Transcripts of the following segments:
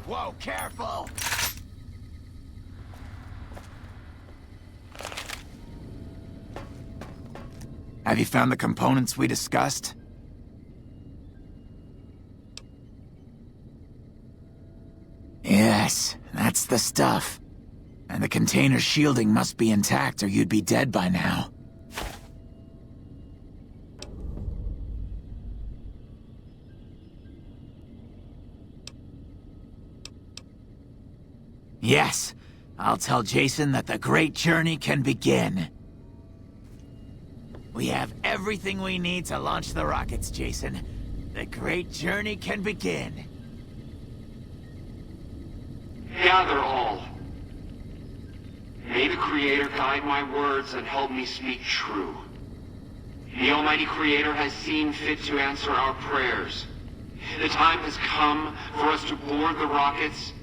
Whoa, careful! Have you found the components we discussed? Yes, that's the stuff. And the container's shielding must be intact or you'd be dead by now. Yes, I'll tell Jason that the great journey can begin. We have everything we need to launch the rockets, Jason. The great journey can begin. Gather all. May the Creator guide my words and help me speak true. The Almighty Creator has seen fit to answer our prayers. The time has come for us to board the rockets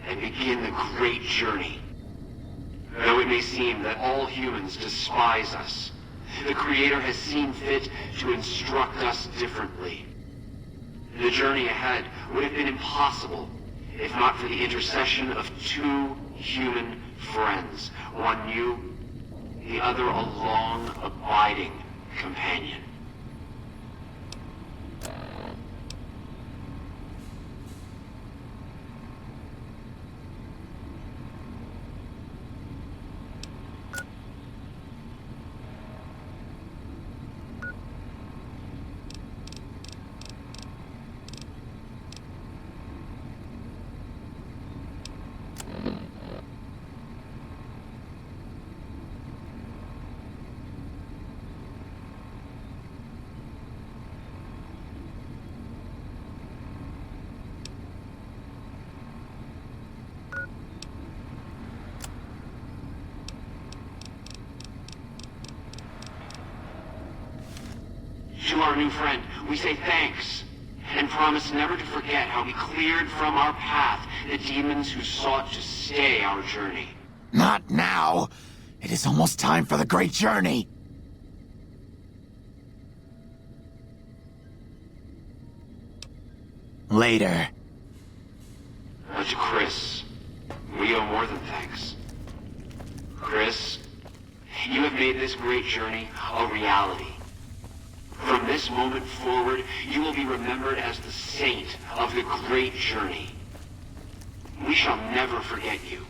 and begin the great journey. Though it may seem that all humans despise us, the Creator has seen fit to instruct us differently. The journey ahead would have been impossible if not for the intercession of two human friends, one new, the other a long, abiding companion. To our new friend, we say thanks, and promise never to forget how we cleared from our path the demons who sought to stay our journey. Not now! It is almost time for the great journey! Later. To Chris, we owe more than thanks. Chris, you have made this great journey a reality. From this moment forward, you will be remembered as the saint of the great journey. We shall never forget you.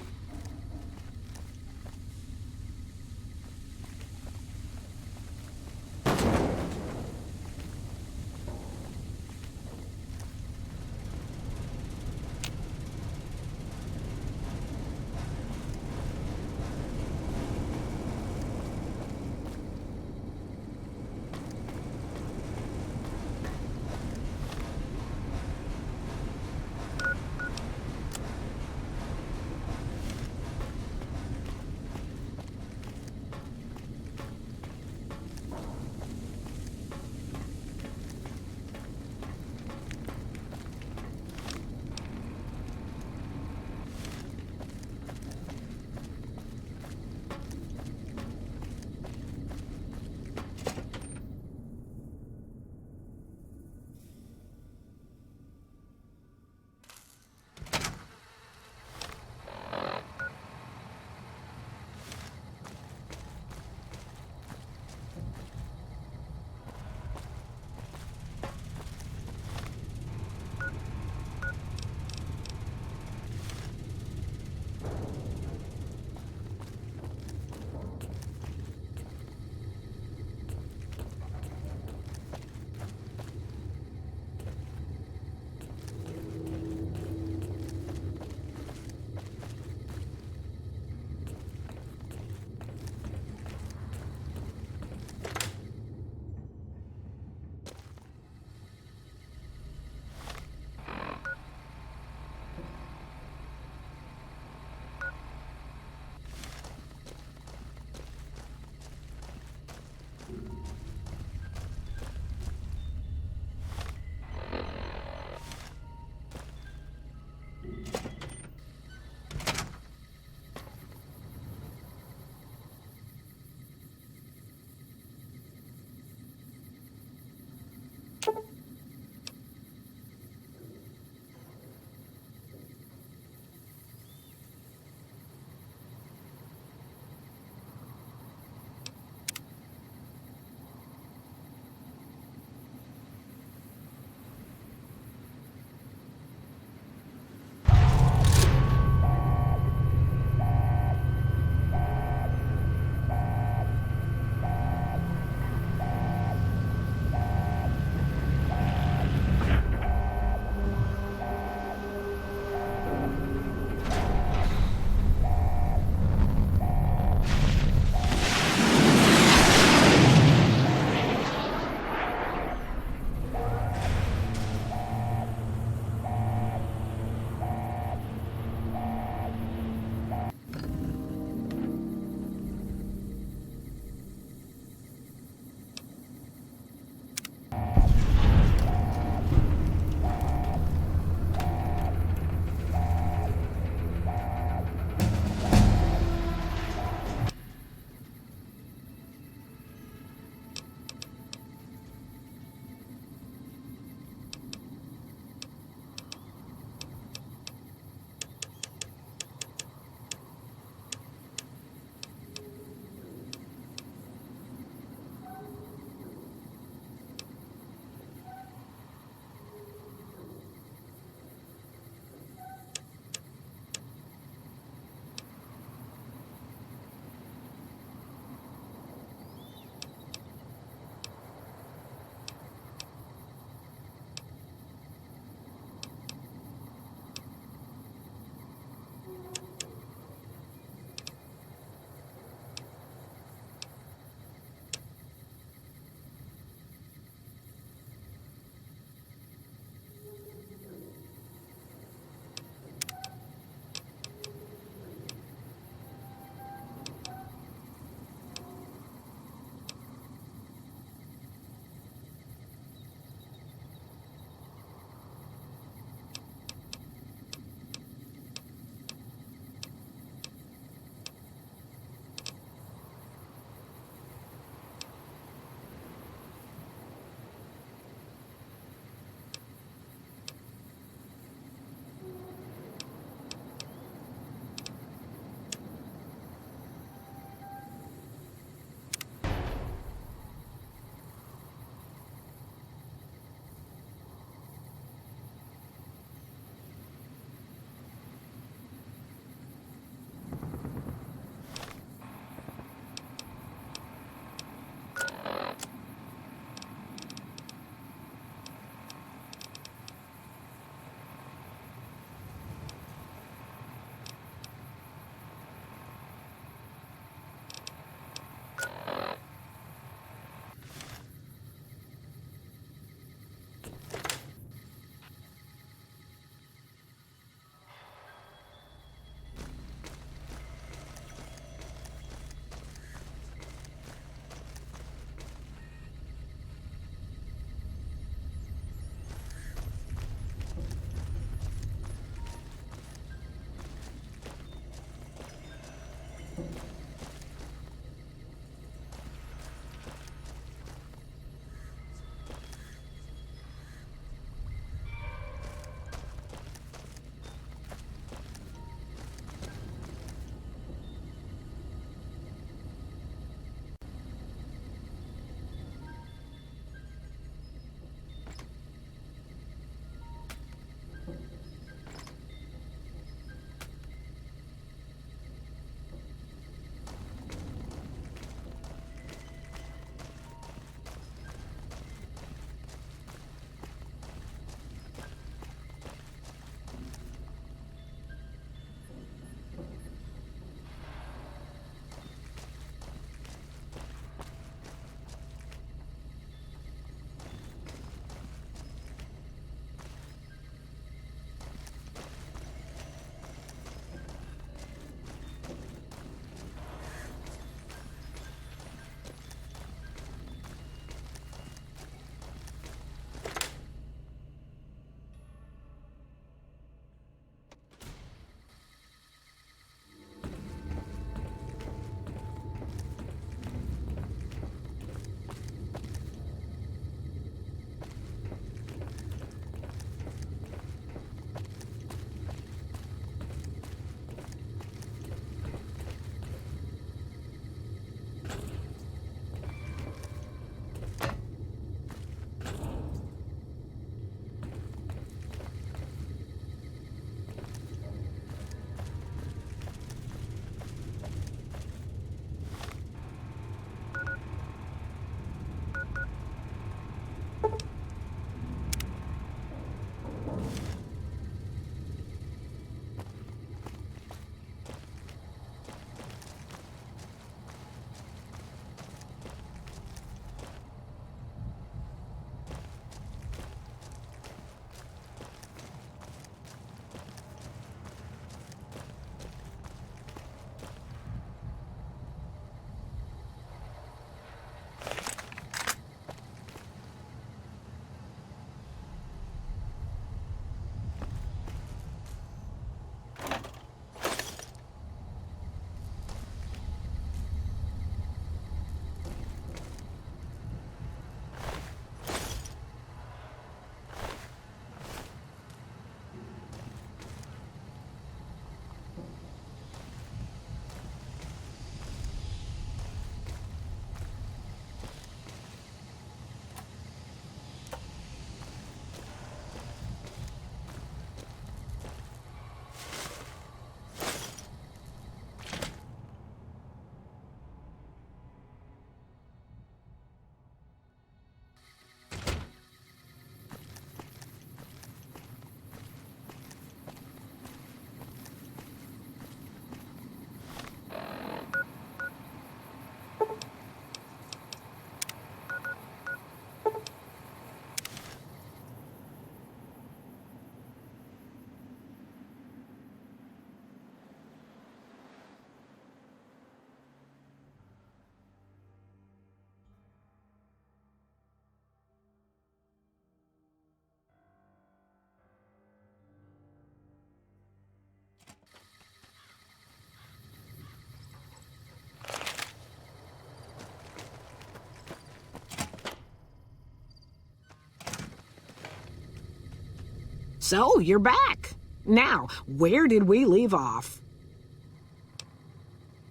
So, you're back. Now, where did we leave off?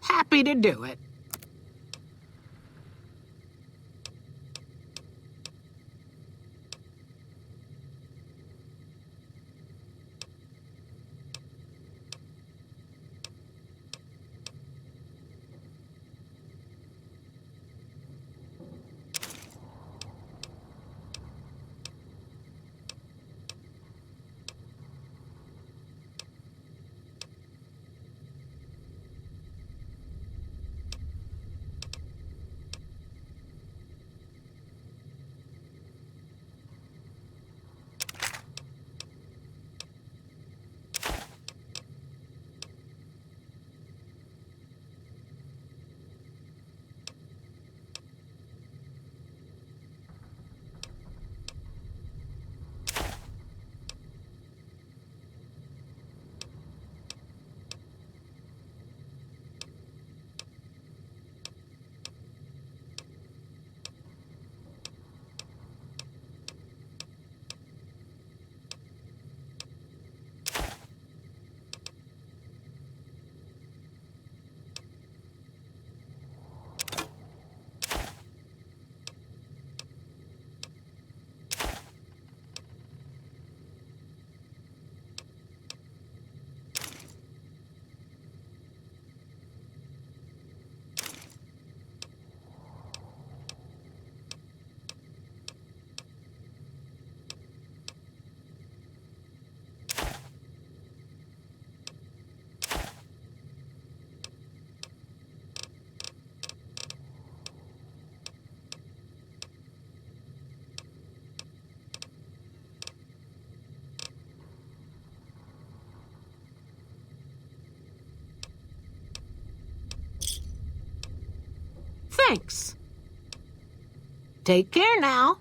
Happy to do it. Thanks. Take care now.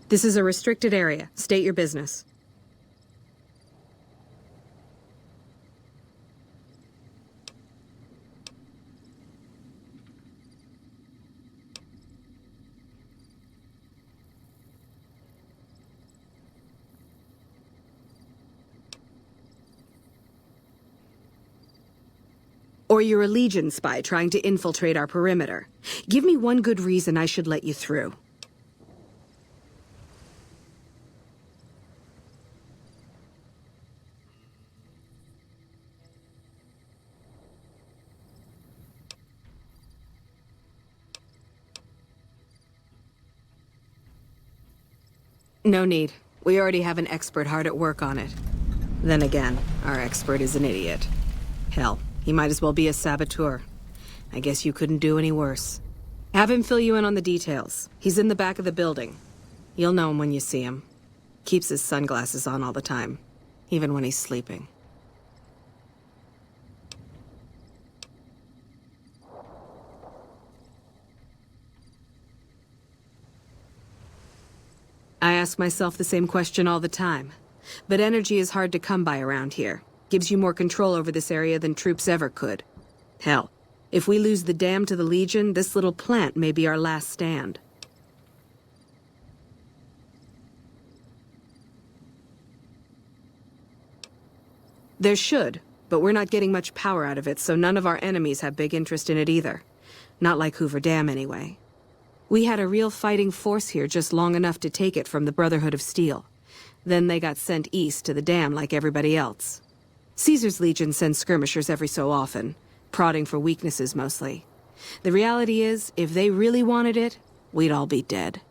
This is a restricted area. State your business. Or you're a Legion spy trying to infiltrate our perimeter. Give me one good reason I should let you through. No need. We already have an expert hard at work on it. Then again, our expert is an idiot. Hell, he might as well be a saboteur. I guess you couldn't do any worse. Have him fill you in on the details. He's in the back of the building. You'll know him when you see him. Keeps his sunglasses on all the time, even when he's sleeping. I ask myself the same question all the time. But energy is hard to come by around here. Gives you more control over this area than troops ever could. Hell, if we lose the dam to the Legion, this little plant may be our last stand. There should, but we're not getting much power out of it, so none of our enemies have big interest in it either. Not like Hoover Dam, anyway. We had a real fighting force here just long enough to take it from the Brotherhood of Steel. Then they got sent east to the dam like everybody else. Caesar's Legion sends skirmishers every so often, prodding for weaknesses mostly. The reality is, if they really wanted it, we'd all be dead.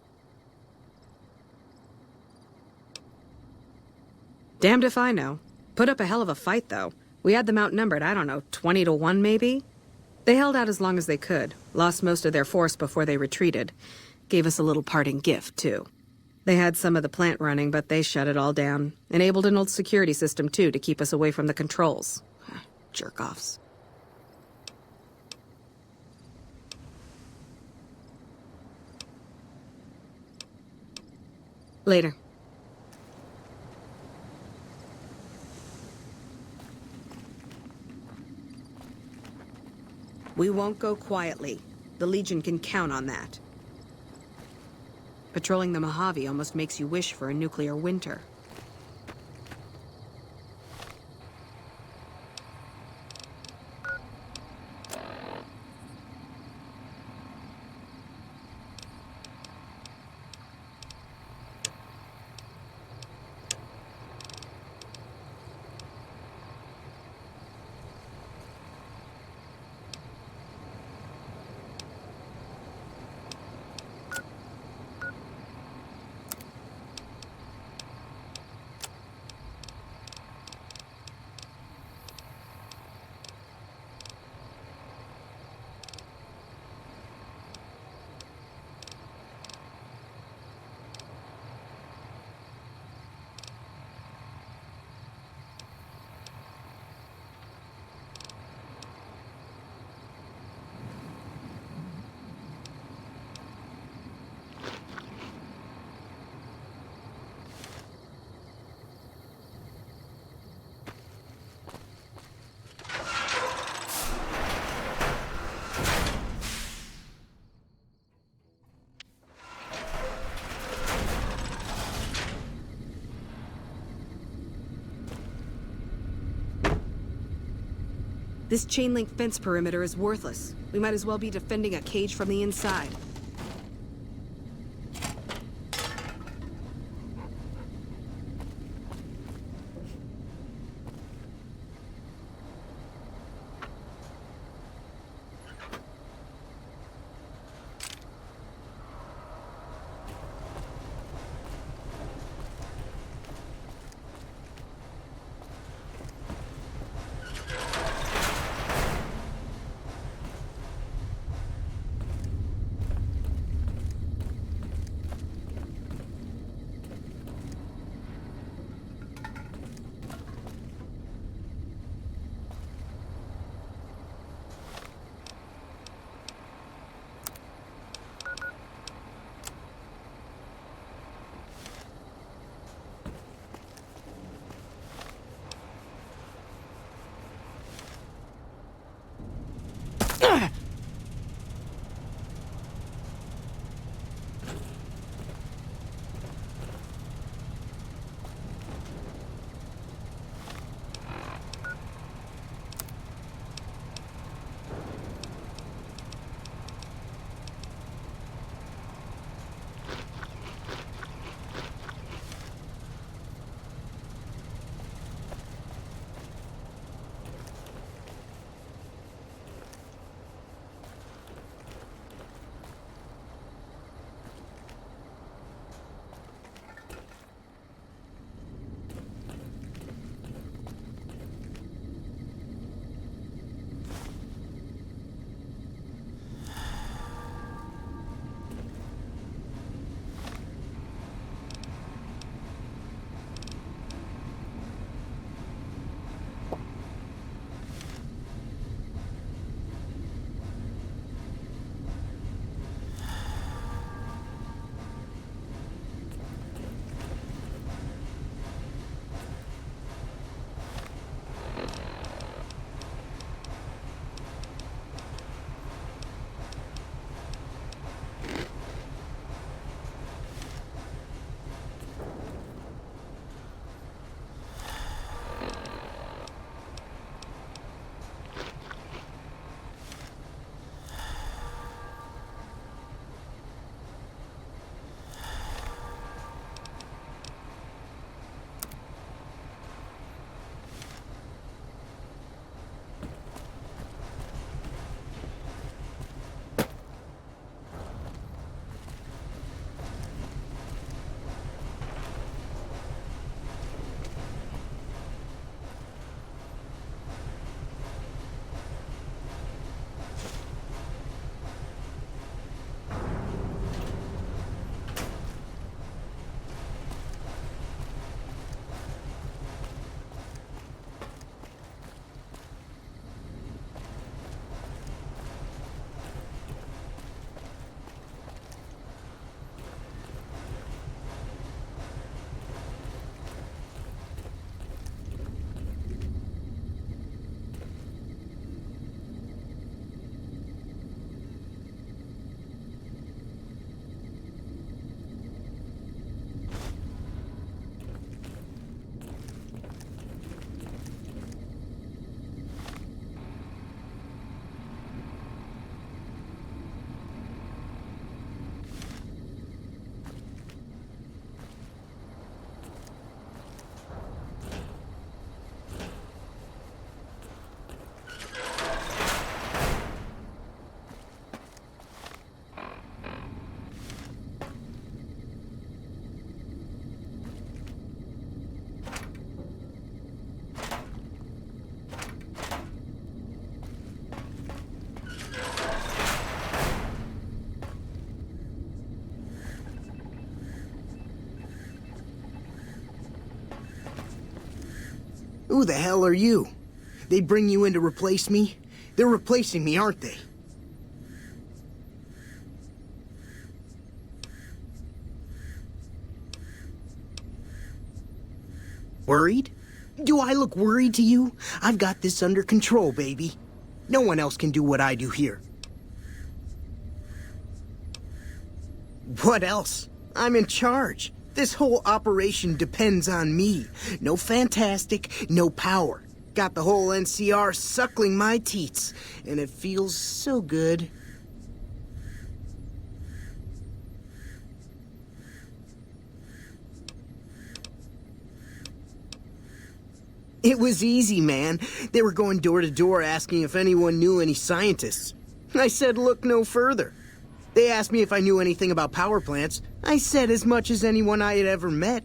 Damned if I know. Put up a hell of a fight, though. We had them outnumbered, I don't know, 20 to 1 maybe? They held out as long as they could, lost most of their force before they retreated. Gave us a little parting gift, too. They had some of the plant running, but they shut it all down. Enabled an old security system, too, to keep us away from the controls. Jerk-offs. Later. We won't go quietly. The Legion can count on that. Patrolling the Mojave almost makes you wish for a nuclear winter. This chain-link fence perimeter is worthless. We might as well be defending a cage from the inside. Who the hell are you? They bring you in to replace me? They're replacing me, aren't they? Worried? Do I look worried to you? I've got this under control, baby. No one else can do what I do here. What else? I'm in charge. This whole operation depends on me. No fantastic, no power. Got the whole NCR suckling my teats, and it feels so good. It was easy, man. They were going door to door asking if anyone knew any scientists. I said look no further. They asked me if I knew anything about power plants. I said as much as anyone I had ever met.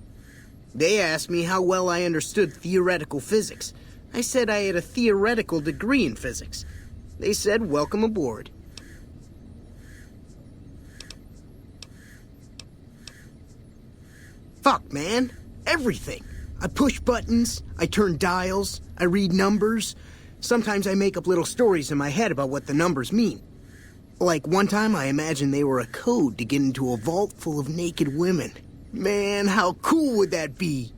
They asked me how well I understood theoretical physics. I said I had a theoretical degree in physics. They said welcome aboard. Fuck, man. Everything. I push buttons, I turn dials, I read numbers. Sometimes I make up little stories in my head about what the numbers mean. Like one time I imagined they were a code to get into a vault full of naked women. Man, how cool would that be?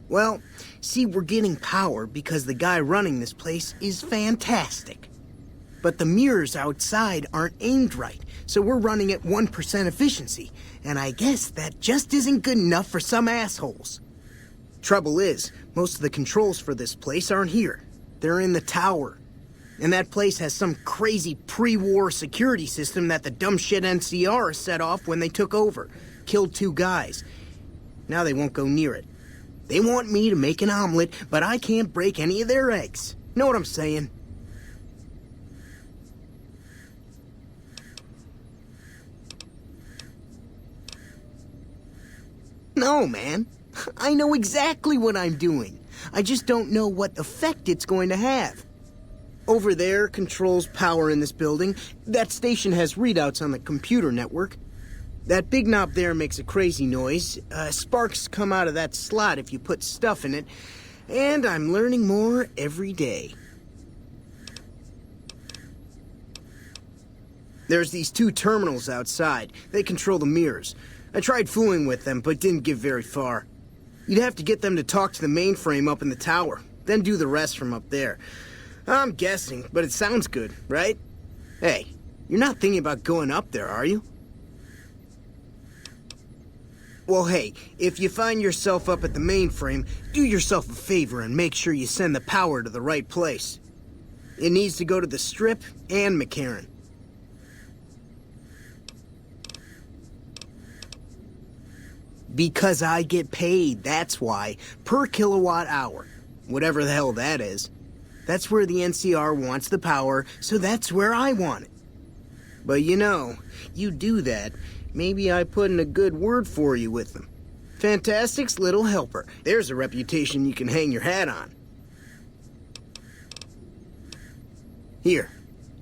Well, see, we're getting power because the guy running this place is fantastic. But the mirrors outside aren't aimed right, so we're running at 1% efficiency, and I guess that just isn't good enough for some assholes. Trouble is, most of the controls for this place aren't here. They're in the tower. And that place has some crazy pre-war security system that the dumb shit NCR set off when they took over. Killed 2 guys. Now they won't go near it. They want me to make an omelet, but I can't break any of their eggs. Know what I'm saying? No, man. I know exactly what I'm doing. I just don't know what effect it's going to have. Over there controls power in this building. That station has readouts on the computer network. That big knob there makes a crazy noise. Sparks come out of that slot if you put stuff in it. And I'm learning more every day. There's these 2 terminals outside. They control the mirrors. I tried fooling with them, but didn't get very far. You'd have to get them to talk to the mainframe up in the tower, then do the rest from up there. I'm guessing, but it sounds good, right? Hey, you're not thinking about going up there, are you? Well, hey, if you find yourself up at the mainframe, do yourself a favor and make sure you send the power to the right place. It needs to go to the Strip and McCarran. Because I get paid, that's why. Per kilowatt hour. Whatever the hell that is. That's where the NCR wants the power, so that's where I want it. But you know, you do that, maybe I put in a good word for you with them. Fantastic's little helper. There's a reputation you can hang your hat on. Here,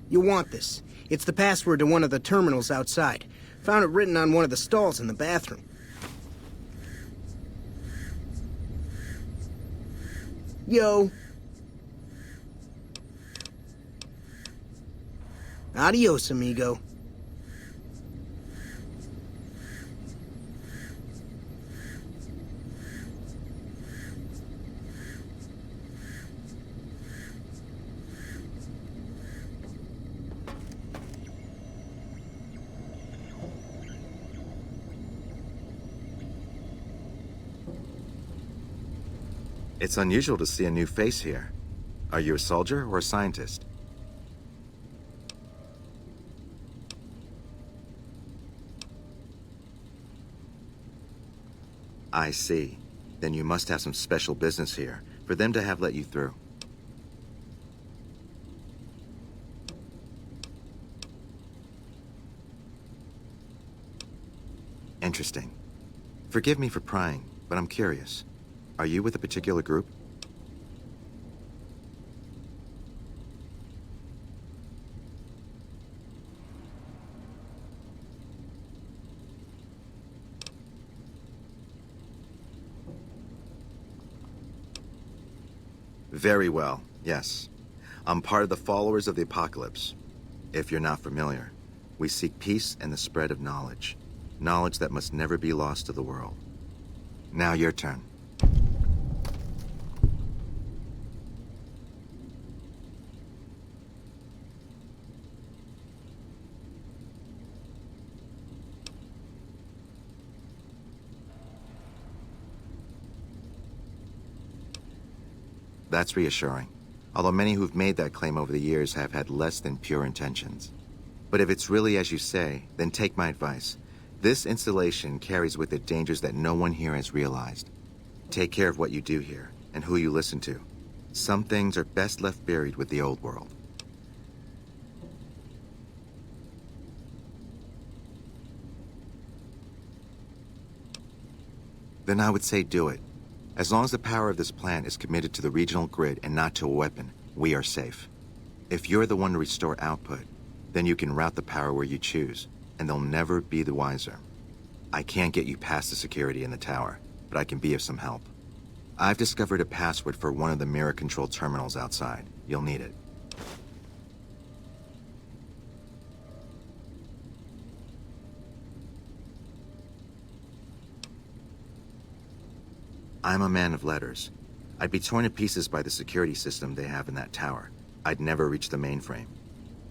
you'll want this. It's the password to one of the terminals outside. Found it written on one of the stalls in the bathroom. Yo. Adios, amigo. It's unusual to see a new face here. Are you a soldier or a scientist? I see. Then you must have some special business here, for them to have let you through. Interesting. Forgive me for prying, but I'm curious. Are you with a particular group? Very well, yes. I'm part of the Followers of the Apocalypse. If you're not familiar, we seek peace and the spread of knowledge. Knowledge that must never be lost to the world. Now your turn. That's reassuring. Although many who've made that claim over the years have had less than pure intentions. But if it's really as you say, then take my advice. This installation carries with it dangers that no one here has realized. Take care of what you do here, and who you listen to. Some things are best left buried with the old world. Then I would say do it. As long as the power of this plant is committed to the regional grid and not to a weapon, we are safe. If you're the one to restore output, then you can route the power where you choose, and they'll never be the wiser. I can't get you past the security in the tower, but I can be of some help. I've discovered a password for one of the mirror control terminals outside. You'll need it. I'm a man of letters. I'd be torn to pieces by the security system they have in that tower. I'd never reach the mainframe.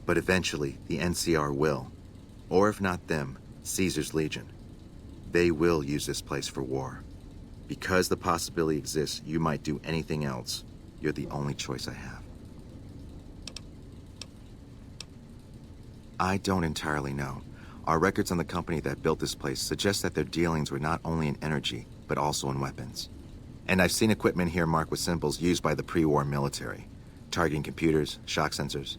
But eventually, the NCR will. Or if not them, Caesar's Legion. They will use this place for war. Because the possibility exists you might do anything else, you're the only choice I have. I don't entirely know. Our records on the company that built this place suggest that their dealings were not only in energy, but also in weapons. And I've seen equipment here marked with symbols used by the pre-war military, targeting computers, shock sensors.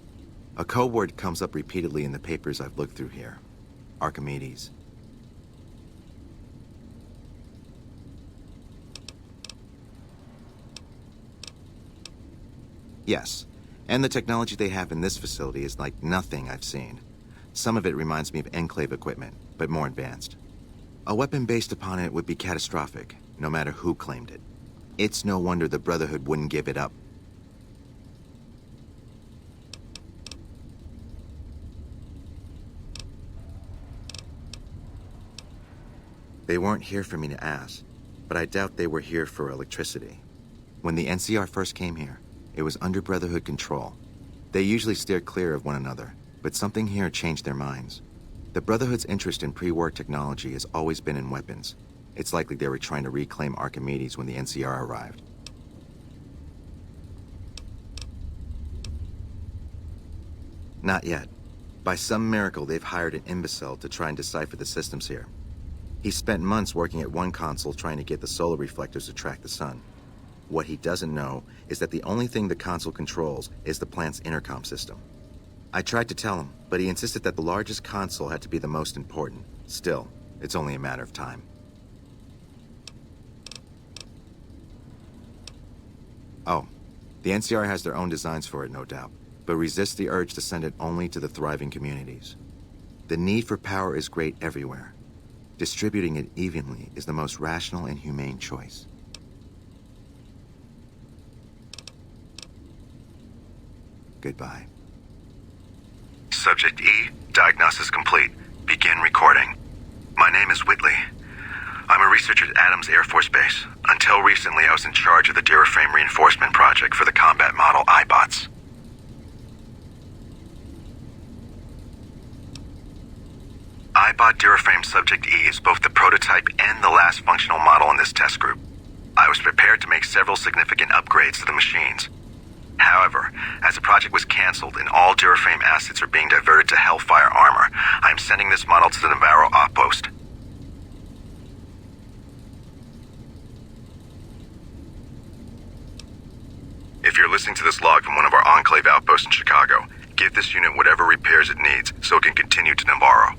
A code word comes up repeatedly in the papers I've looked through here. Archimedes. Yes, and the technology they have in this facility is like nothing I've seen. Some of it reminds me of Enclave equipment, but more advanced. A weapon based upon it would be catastrophic, no matter who claimed it. It's no wonder the Brotherhood wouldn't give it up. They weren't here for me to ask, but I doubt they were here for electricity. When the NCR first came here, it was under Brotherhood control. They usually steer clear of one another, but something here changed their minds. The Brotherhood's interest in pre-war technology has always been in weapons. It's likely they were trying to reclaim Archimedes when the NCR arrived. Not yet. By some miracle, they've hired an imbecile to try and decipher the systems here. He spent months working at one console trying to get the solar reflectors to track the sun. What he doesn't know is that the only thing the console controls is the plant's intercom system. I tried to tell him, but he insisted that the largest console had to be the most important. Still, it's only a matter of time. Oh, the NCR has their own designs for it, no doubt, but resists the urge to send it only to the thriving communities. The need for power is great everywhere. Distributing it evenly is the most rational and humane choice. Goodbye. Subject E, diagnosis complete. Begin recording. My name is Whitley. I'm a researcher at Adams Air Force Base. Until recently, I was in charge of the Duraframe Reinforcement Project for the combat model iBots. iBot Duraframe Subject E is both the prototype and the last functional model in this test group. I was prepared to make several significant upgrades to the machines. However, as the project was canceled and all Duraframe assets are being diverted to Hellfire armor, I am sending this model to the Navarro outpost. If you're listening to this log from one of our Enclave outposts in Chicago, give this unit whatever repairs it needs so it can continue to Navarro.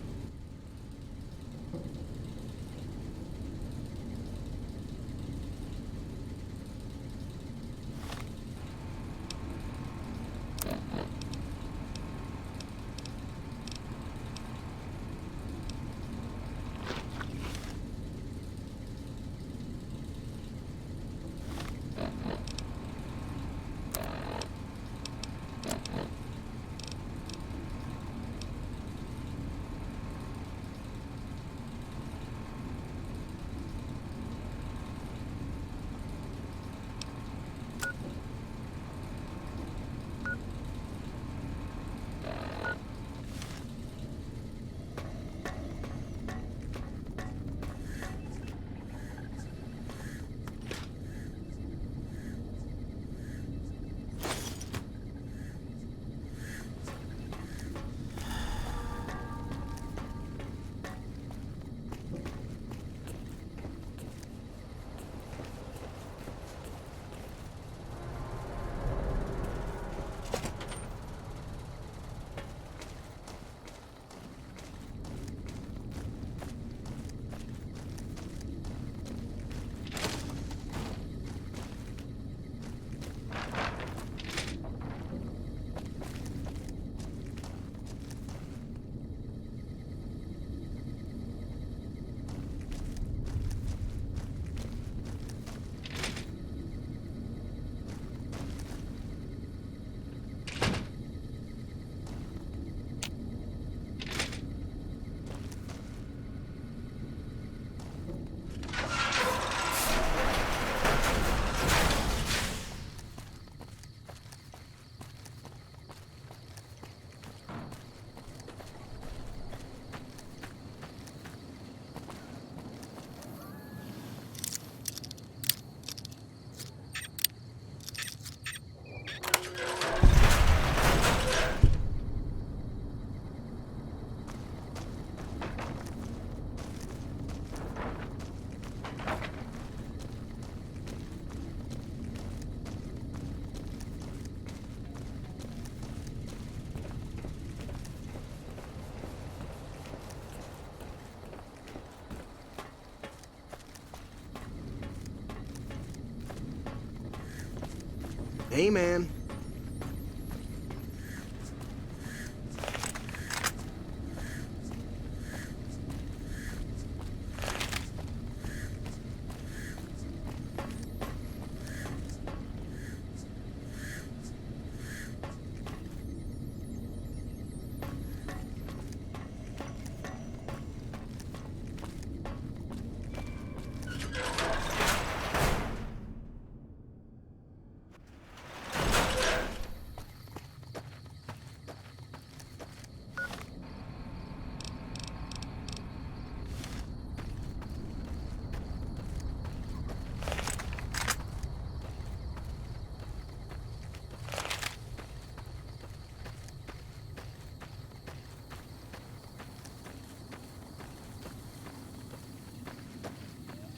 Amen.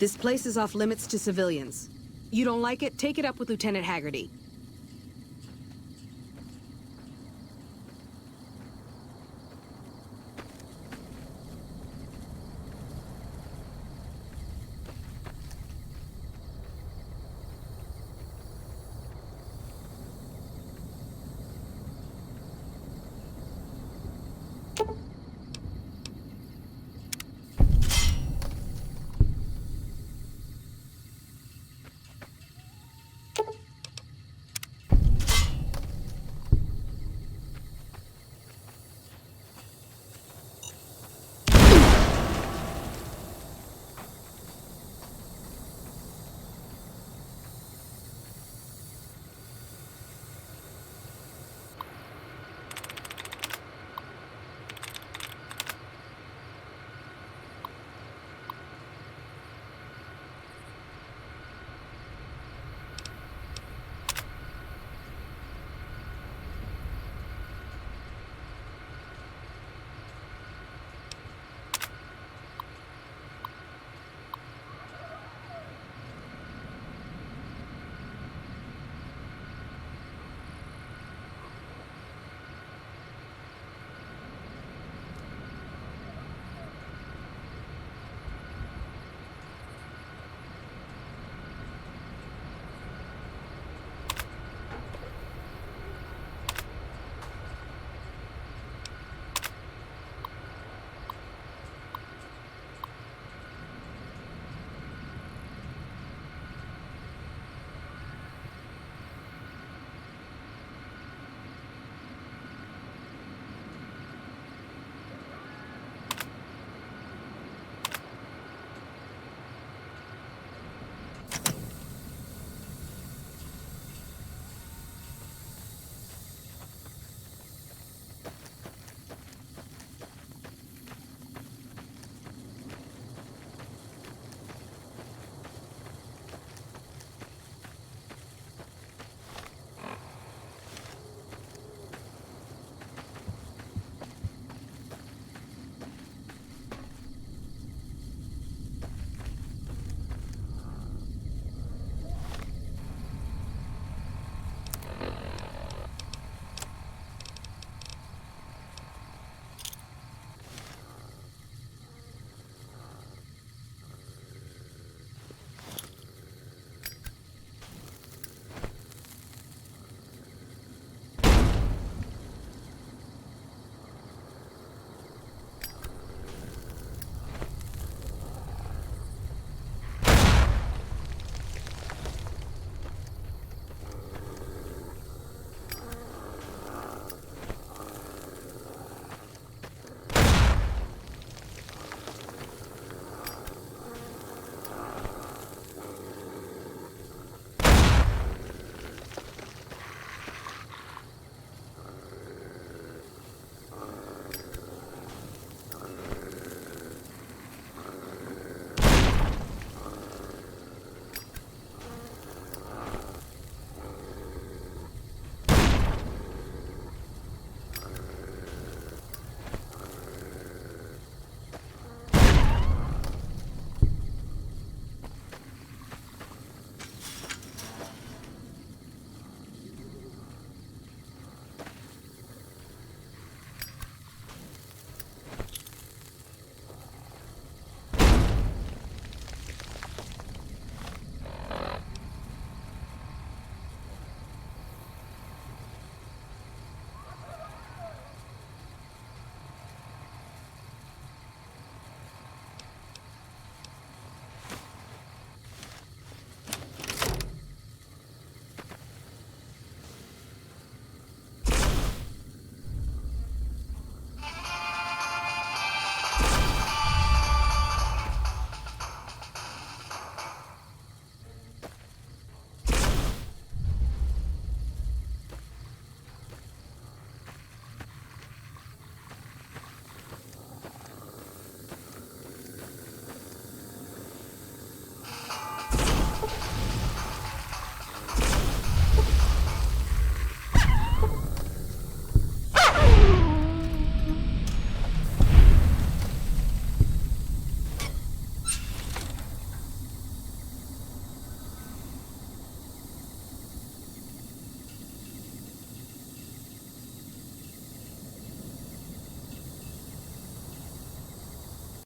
This place is off limits to civilians. You don't like it? Take it up with Lieutenant Haggerty.